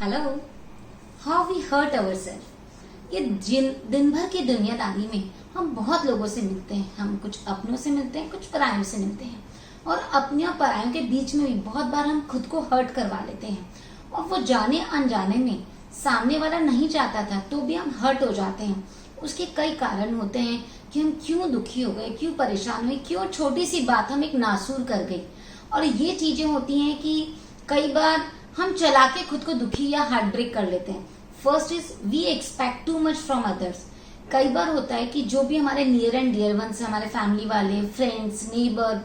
Hello, how we hurt ourselves. ये दिन भर की दुनियादारी में हम बहुत लोगों से मिलते हैं। हम कुछ अपनों से मिलते हैं, कुछ परायों से मिलते हैं, और अपने और परायों के बीच में भी बहुत बार हम खुद को हर्ट करवा लेते हैं। और वो जाने अनजाने में सामने वाला नहीं चाहता था तो भी हम हर्ट हो जाते हैं। उसके कई कारण होते हैं कि हम क्यों दुखी हो गए, क्यों परेशान हुए, क्यों छोटी सी बात हम एक नासूर कर गई। और ये चीजें होती हैं कि कई बार हम चला के खुद को दुखी या हार्ट ब्रेक कर लेते हैं। First is we expect too much from others. कई बार होता है कि जो भी हमारे नियर एंड डियर वंस, हमारे फैमिली वाले, फ्रेंड्स, नेबर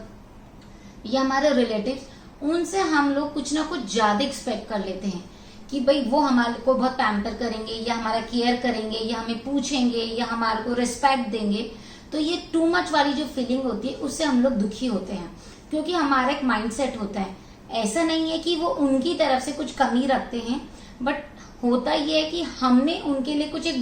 या हमारे रिलेटिव्स, उनसे हम लोग कुछ ना कुछ ज्यादा एक्सपेक्ट कर लेते हैं कि भाई वो हमारे को बहुत पैम्पर करेंगे या हमारा केयर करेंगे या हमें पूछेंगे या हमारे को रिस्पेक्ट देंगे। तो ये टू मच वाली जो फीलिंग होती है उससे हम लोग दुखी होते हैं, क्योंकि हमारा एक माइंडसेट होता है। ऐसा नहीं है कि वो उनकी तरफ से कुछ कमी रखते हैं, बट होता ये है कि हमने उनके लिए कुछ एक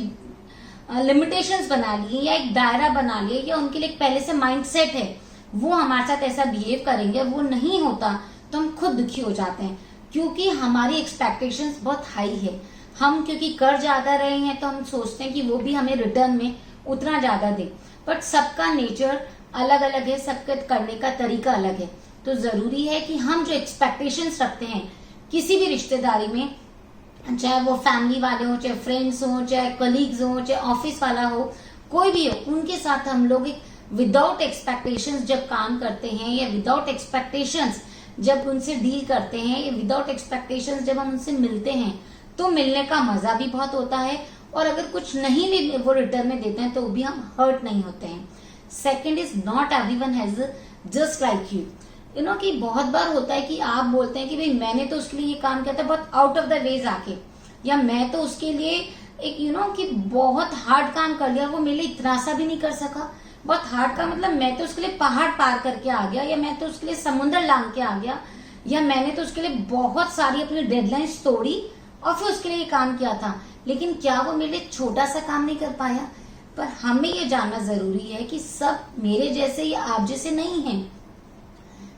लिमिटेशंस बना लिए या एक दायरा बना लिया, या उनके लिए पहले से माइंडसेट है वो हमारे साथ ऐसा बिहेव करेंगे। वो नहीं होता तो हम खुद दुखी हो जाते हैं, क्योंकि हमारी एक्सपेक्टेशंस बहुत हाई है। हम क्योंकि कर ज्यादा रहे हैं तो हम सोचते हैं कि वो भी हमें रिटर्न में उतना ज्यादा दे। बट सबका नेचर अलग अलग है, सबके करने का तरीका अलग है। तो जरूरी है कि हम जो एक्सपेक्टेशंस रखते हैं किसी भी रिश्तेदारी में, चाहे वो फैमिली वाले हो, चाहे फ्रेंड्स हो, चाहे कलीग्स हो, चाहे ऑफिस वाला हो, कोई भी हो, उनके साथ हम लोग एक विदाउट एक्सपेक्टेशंस जब काम करते हैं या विदाउट एक्सपेक्टेशंस जब उनसे डील करते हैं या विदाउट एक्सपेक्टेशंस जब हम उनसे मिलते हैं, तो मिलने का मजा भी बहुत होता है। और अगर कुछ नहीं भी वो रिटर्न में देते हैं तो भी हम हर्ट नहीं होते हैं। Second is not everyone has just like you know कि बहुत बार होता है कि आप बोलते हैं कि भाई मैंने तो उसके लिए ये काम किया था बहुत आउट ऑफ द वेज आके, या मैं तो उसके लिए एक कि बहुत हार्ड काम कर लिया, वो मेरे लिए इतना सा भी नहीं कर सका। बहुत हार्ड का मतलब मैं तो उसके लिए पहाड़ पार करके आ गया, या मैं तो उसके लिए समुद्र लांग के आ गया, या मैंने तो उसके लिए बहुत सारी अपनी डेडलाइंस तोड़ी और फिर उसके लिए ये काम किया था। लेकिन क्या वो मेरे लिए छोटा सा काम नहीं कर पाया? पर हमें ये जानना जरूरी है कि सब मेरे जैसे या आप जैसे नहीं है।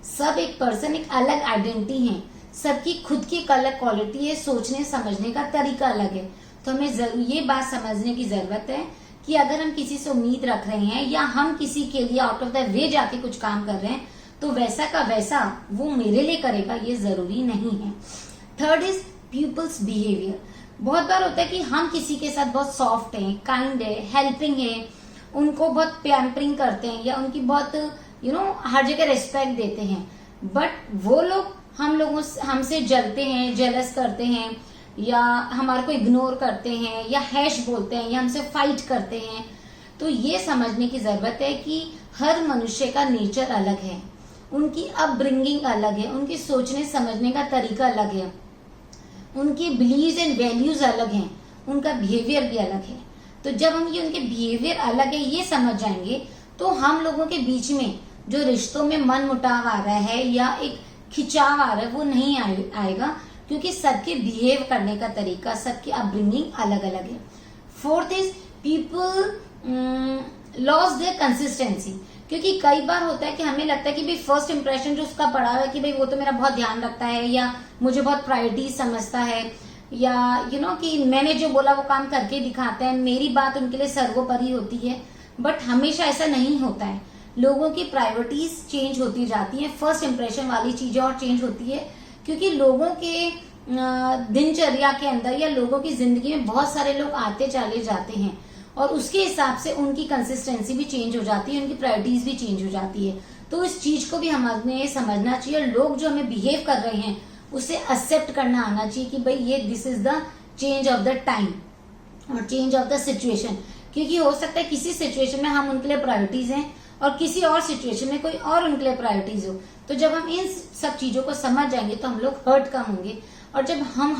सब एक पर्सन, एक अलग आइडेंटिटी है, सबकी खुद की एक अलग क्वालिटी है, सोचने समझने का तरीका अलग है। तो हमें ये बात समझने की जरूरत है कि अगर हम किसी से उम्मीद रख रहे हैं या हम किसी के लिए आउट ऑफ द वे जाके कुछ काम कर रहे हैं तो वैसा का वैसा वो मेरे लिए करेगा, ये जरूरी नहीं है। Third is peoples behaviour. बहुत बार होता है कि हम किसी के साथ बहुत सॉफ्ट हैं, काइंड है, हेल्पिंग है, उनको बहुत पैम्परिंग करते हैं या उनकी बहुत हर जगह रिस्पेक्ट देते हैं, बट वो लोग हमसे जलते हैं, जेलस करते हैं, या हमारे को इग्नोर करते हैं, या हैश बोलते हैं, या हमसे फाइट करते हैं। तो ये समझने की जरूरत है कि हर मनुष्य का नेचर अलग है, उनकी अपब्रिंगिंग अलग है, उनकी सोचने समझने का तरीका अलग है, उनकी बिलीव्स एंड वैल्यूज अलग हैं, उनका बिहेवियर भी अलग है। तो जब हम ये उनके बिहेवियर अलग है ये समझ जाएंगे तो हम लोगों के बीच में जो रिश्तों में मन मुटाव आ रहा है या एक खिंचाव आ रहा है वो नहीं आएगा, क्योंकि सबके बिहेव करने का तरीका, सबकी अपब्रिंगिंग अलग अलग है। Fourth is people loss their consistency. क्योंकि कई बार होता है कि हमें लगता है कि भाई फर्स्ट इंप्रेशन जो उसका पड़ा है कि भाई वो तो मेरा बहुत ध्यान रखता है या मुझे बहुत प्रायोरिटी समझता है, या कि मैंने जो बोला वो काम करके दिखाते हैं, मेरी बात उनके लिए सर्वोपरि होती है। बट हमेशा ऐसा नहीं होता है, लोगों की प्रायोरिटीज चेंज होती जाती है, फर्स्ट इंप्रेशन वाली चीजें और चेंज होती है, क्योंकि लोगों के दिनचर्या के अंदर या लोगों की जिंदगी में बहुत सारे लोग आते चले जाते हैं और उसके हिसाब से उनकी कंसिस्टेंसी भी चेंज हो जाती है, उनकी प्रायोरिटीज भी चेंज हो जाती है। तो इस चीज को भी हमें समझना चाहिए, लोग जो हमें बिहेव कर रहे हैं उसे एक्सेप्ट करना आना चाहिए कि भाई ये this is the change of the time और चेंज ऑफ द सिचुएशन। क्योंकि हो सकता है किसी सिचुएशन में हम उनके लिए प्रायोरिटीज हैं और किसी और सिचुएशन में कोई और उनके लिए प्रायोरिटीज हो। तो जब हम इन सब चीजों को समझ जाएंगे तो हम लोग हर्ट कम होंगे, और जब हम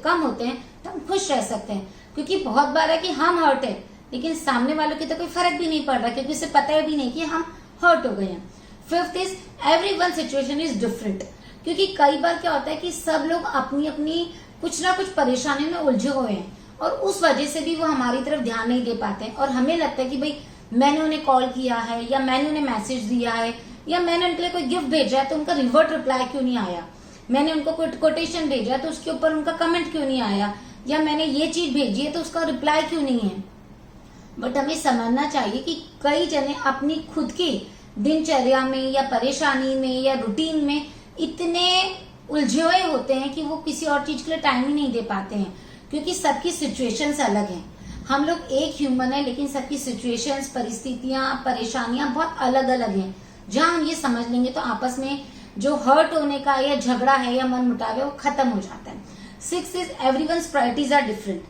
कम होते हैं तो हम खुश रह सकते हैं। क्योंकि बहुत बार है कि हम हर्ट है लेकिन सामने वालों की तो कोई फर्क भी नहीं पड़ रहा, क्योंकि उसे पता भी नहीं कि हम हर्ट हो गए हैं। Fifth is every one situation is different. क्योंकि कई बार क्या होता है कि सब लोग अपनी अपनी कुछ ना कुछ परेशानियों में उलझे हुए हैं और उस वजह से भी वो हमारी तरफ ध्यान नहीं दे पाते हैं, और हमें लगता है कि भाई मैंने उन्हें कॉल किया है या मैंने उन्हें मैसेज दिया है या मैंने उनके लिए कोई गिफ्ट भेजा है तो उनका रिवर्ट रिप्लाई क्यों नहीं आया। मैंने उनको कोई कोटेशन भेजा तो उसके ऊपर उनका कमेंट क्यों नहीं आया, या मैंने ये चीज भेजी है तो उसका रिप्लाई क्यों नहीं है। बट हमें समझना चाहिए कि कई जने अपनी खुद की दिनचर्या में या परेशानी में या रूटीन में इतने उलझे हुए होते हैं कि वो किसी और चीज के लिए टाइम ही नहीं दे पाते हैं, क्योंकि सबकी सिचुएशंस अलग हैं। हम लोग एक ह्यूमन है, लेकिन सबकी सिचुएशंस, परिस्थितियां, परेशानियां बहुत अलग अलग हैं। जहां हम ये समझ लेंगे तो आपस में जो हर्ट होने का या झगड़ा है या मन मुटाव है वो खत्म हो जाता है। 6 is everyone's priorities are different.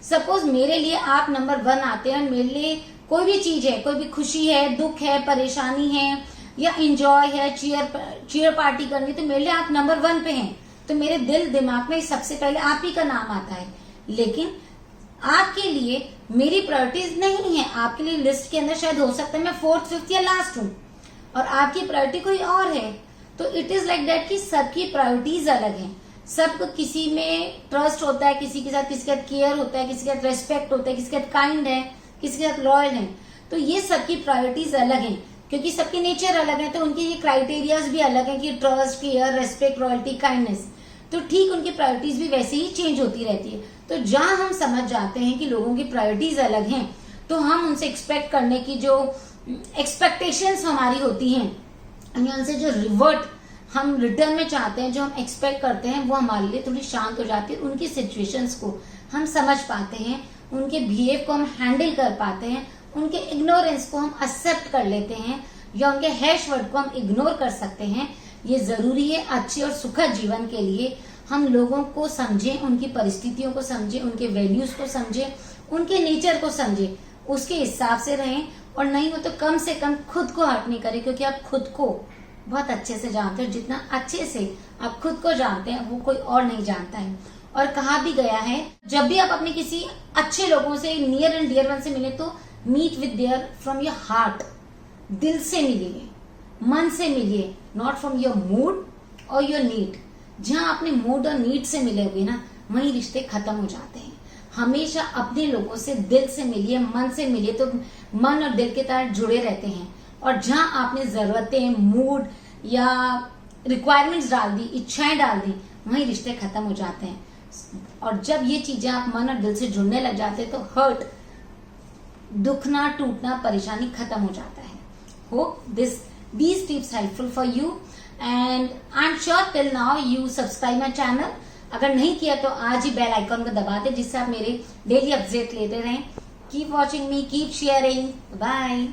Suppose मेरे लिए आप नंबर 1 आते हैं, मेरे लिए कोई भी चीज है, कोई भी खुशी है, दुख है, परेशानी है या इंजॉय है, चीयर पार्टी करनी, तो मेरे लिए आप नंबर 1 पे हैं। तो मेरे दिल दिमाग में सबसे पहले आप ही का नाम आता है। लेकिन आपके लिए मेरी प्रायोरिटीज नहीं है। आपके लिए लिस्ट के अंदर शायद हो सकता है मैं 4th 5th या लास्ट हूं, और आपकी प्रायोरिटी कोई और है। तो इट इज लाइक दैट कि सबकी प्रायोरिटीज अलग हैं। सबको किसी में ट्रस्ट होता है, किसी के साथ केयर होता है, किसी के साथ रेस्पेक्ट होता है, किसी के साथ काइंड है, किसी के साथ लॉयल है। तो ये सबकी प्रायोरिटीज अलग हैं, क्योंकि सबके नेचर अलग है। तो उनके ये क्राइटेरियाज भी अलग है कि trust, care, respect, royalty, kindness. तो ठीक उनकी प्रायोरिटीज भी वैसे ही चेंज होती रहती है। तो जहां हम समझ जाते हैं कि लोगों की प्रायोरिटीज अलग हैं, तो हम उनसे एक्सपेक्ट करने की जो एक्सपेक्टेशंस हमारी होती हैं, उनसे जो रिवर्ट हम रिटर्न में चाहते हैं, जो हम एक्सपेक्ट करते हैं, वो हमारे लिए थोड़ी शांत हो जाती है। उनकी सिचुएशंस को हम समझ पाते हैं, उनके बिहेव को हम हैंडल कर पाते हैं, उनके इग्नोरेंस को हम एक्सेप्ट कर लेते हैं, या उनके हैश वर्ड को हम इग्नोर कर सकते हैं। ये जरूरी है अच्छे और सुखद जीवन के लिए। हम लोगों को समझें, उनकी परिस्थितियों को समझें, उनके वैल्यूज को समझें, उनके नेचर को समझें, उसके हिसाब से रहें। और नहीं हो तो कम से कम खुद को हर्ट नहीं करें, क्योंकि आप खुद को बहुत अच्छे से जानते हो। जितना अच्छे से आप खुद को जानते हैं वो कोई और नहीं जानता है। और कहा भी गया है, जब भी आप अपने किसी अच्छे लोगों से, नियर एंड डियर वन से मिले, तो meet with their from your heart, दिल से मिलिए, मन से मिलिए, नॉट फ्रॉम योर मूड और योर नीड। जहां आपने मूड और नीड से मिलोगे ना, वही रिश्ते खत्म हो जाते हैं। हमेशा अपने लोगों से दिल से मिलिए, मन से मिलिए, तो मन और दिल के तार जुड़े रहते हैं। और जहां आपने जरूरतें, मूड या रिक्वायरमेंट्स डाल दी, इच्छाएं डाल दी, वही रिश्ते खत्म हो जाते हैं। और जब ये चीजें आप मन और दिल से जुड़ने लग जाते हैं, तो हर्ट, दुखना, टूटना, परेशानी खत्म हो जाता है। Hope these tips helpful for you and I'm sure till now you subscribe my channel। अगर नहीं किया तो आज ही बेल आइकॉन को दबा दे, जिससे आप मेरे डेली अपडेट लेते रहें। Keep watching me, keep sharing, bye.